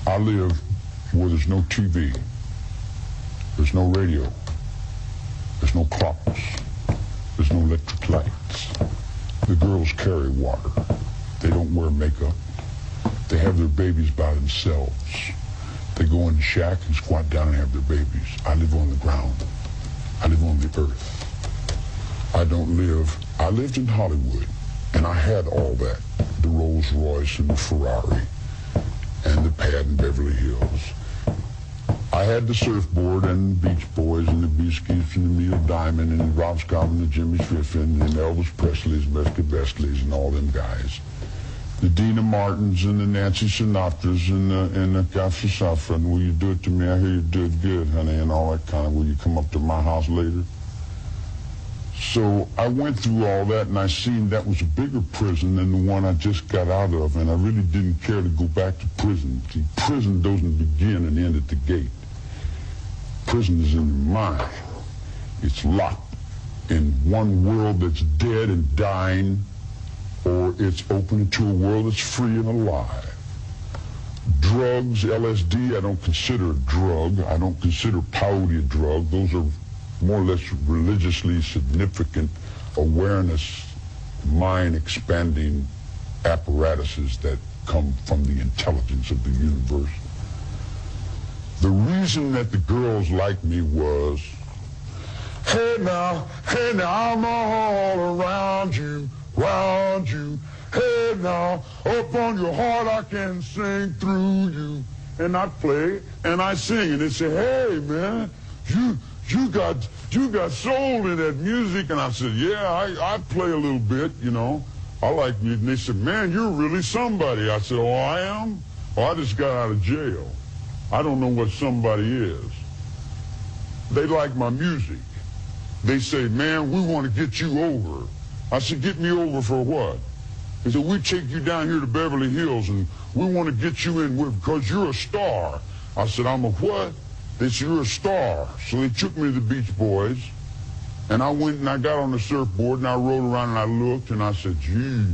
I live where there's no TV, there's no radio, there's no clocks, there's no electric lights. The girls carry water. They don't wear makeup. They have their babies by themselves. They go in the shack and squat down and have their babies. I live on the ground. I live on the earth. I lived in Hollywood, and I had all that. The Rolls Royce and the Ferrari and the pad in Beverly Hills. I had the surfboard and the Beach Boys and the Beaskies and the Neil Diamond and the Rob Scott and the Jimmy Schiffrin and Elvis Presley's, Mesca Bestleys and all them guys. The Dina Martins and the Nancy Sinatras and the Kafka Safran. Will you do it to me? I hear you do it good, honey, and all that kind of, will you come up to my house later? So I went through all that, and I seen that was a bigger prison than the one I just got out of, and I really didn't care to go back to prison. See, prison doesn't begin and end at the gate. Prison is in the mind. It's locked in one world that's dead and dying, or it's open to a world that's free and alive. Drugs, LSD, I don't consider a drug. I don't consider peyote a drug. Those are more or less religiously significant awareness, mind-expanding apparatuses that come from the intelligence of the universe. The reason that the girls liked me was, hey now, I'm all around you, round you. Hey now, up on your heart I can sing through you. And I play and I sing, and they say, hey man, you got soul in that music. And I said, yeah, I play a little bit, you know. I like music. And they said, man, you're really somebody. I said, oh, I am? Oh, I just got out of jail. I don't know what somebody is. They like my music. They say, man, we want to get you over. I said, get me over for what? They said, we take you down here to Beverly Hills and we want to get you in because you're a star. I said, I'm a what? They said, you're a star. So they took me to the Beach Boys, and I went and I got on the surfboard and I rode around and I looked and I said, gee,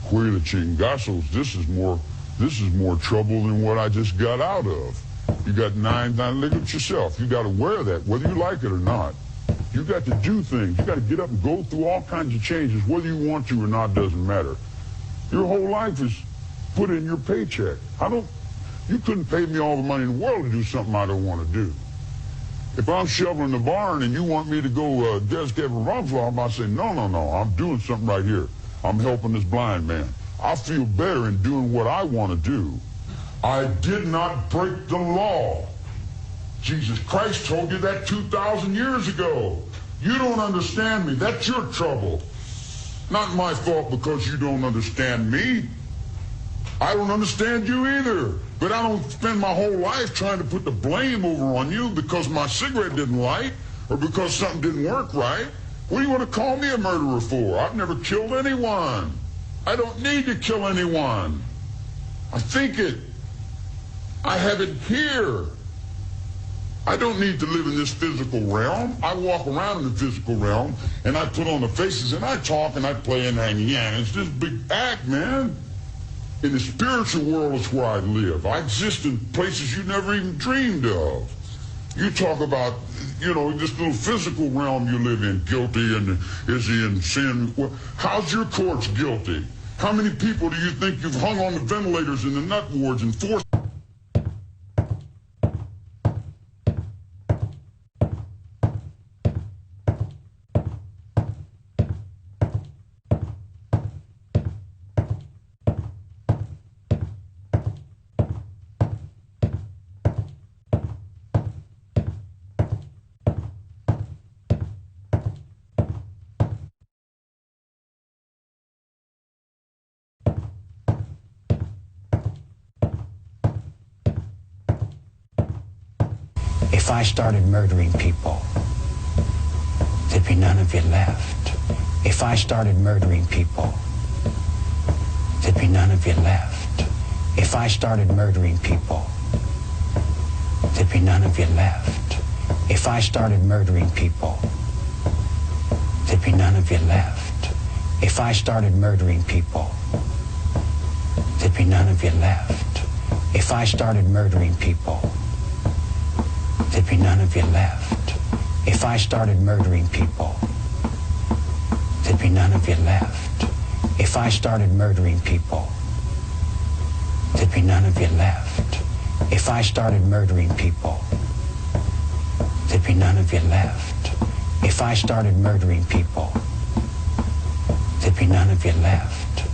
Huela Chingazos, this is more trouble than what I just got out of. You got look at yourself. You got to wear that, whether you like it or not. You got to do things. You got to get up and go through all kinds of changes, whether you want to or not, doesn't matter. Your whole life is put in your paycheck. You couldn't pay me all the money in the world to do something I don't want to do. If I'm shoveling the barn and you want me to go desk every rumflower, I say, no, I'm doing something right here. I'm helping this blind man. I feel better in doing what I want to do. I did not break the law. Jesus Christ told you that 2,000 years ago. You don't understand me. That's your trouble. Not my fault because you don't understand me. I don't understand you either. But I don't spend my whole life trying to put the blame over on you because my cigarette didn't light or because something didn't work right. What do you want to call me a murderer for? I've never killed anyone. I don't need to kill anyone. I think it. I have it here. I don't need to live in this physical realm. I walk around in the physical realm, and I put on the faces, and I talk, and I play, and it's this big act, man. In the spiritual world is where I live. I exist in places you never even dreamed of. You talk about, this little physical realm you live in, guilty, and is he in sin? Well, how's your courts guilty? How many people do you think you've hung on the ventilators in the nut wards and forced? If I started murdering people, there'd be none of you left. If I started murdering people, there'd be none of you left. If I started murdering people, there'd be none of you left. If I started murdering people, there'd be none of you left. If I started murdering people, there'd be none of you left. If I started murdering people, there'd be none of you left. If I started murdering people, there'd be none of you left. If I started murdering people, there'd be none of you left. If I started murdering people, there'd be none of you left. If I started murdering people, there'd be none of you left.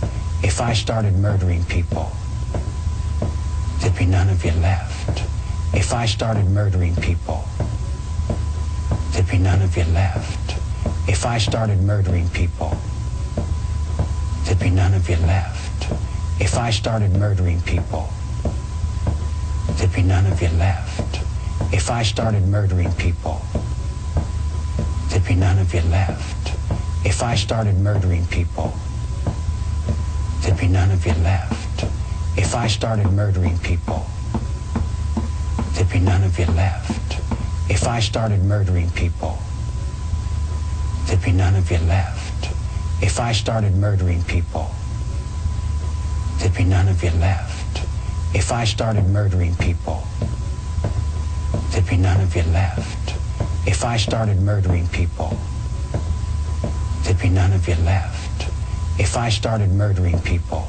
If I started murdering people, there'd be none of you left. If I started murdering people, there'd be none of you left. If I started murdering people, there'd be none of you left. If I started murdering people, there'd be none of you left. If I started murdering people, there'd be none of you left. If I started murdering people, there'd be none of you left. If I started murdering people, there'd be none of you left. If I started murdering people, there'd be none of you left. If I started murdering people, there'd be none of you left. If I started murdering people,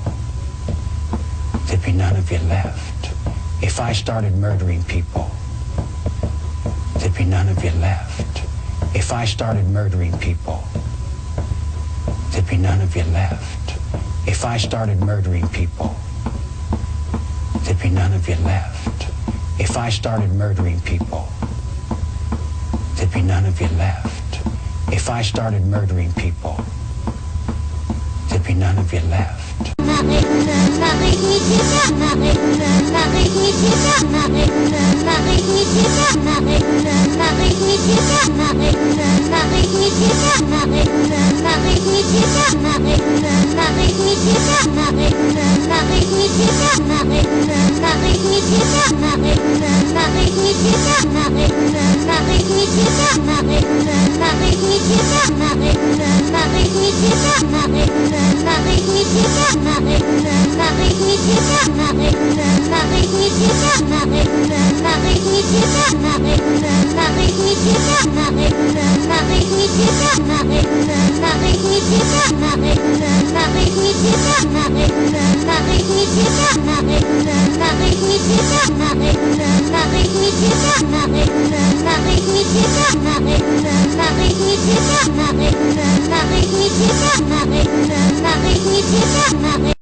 there'd be none of you left. If I started murdering people, there'd be none of you left. If I started murdering people, there'd be none of you left. If I started murdering people, there'd be none of you left. If I started murdering people, there'd be none of you left. If I started murdering people, there'd be none of you left. If I started murdering people, there'd be none of you left. If I started murdering people, there'd be none of you left.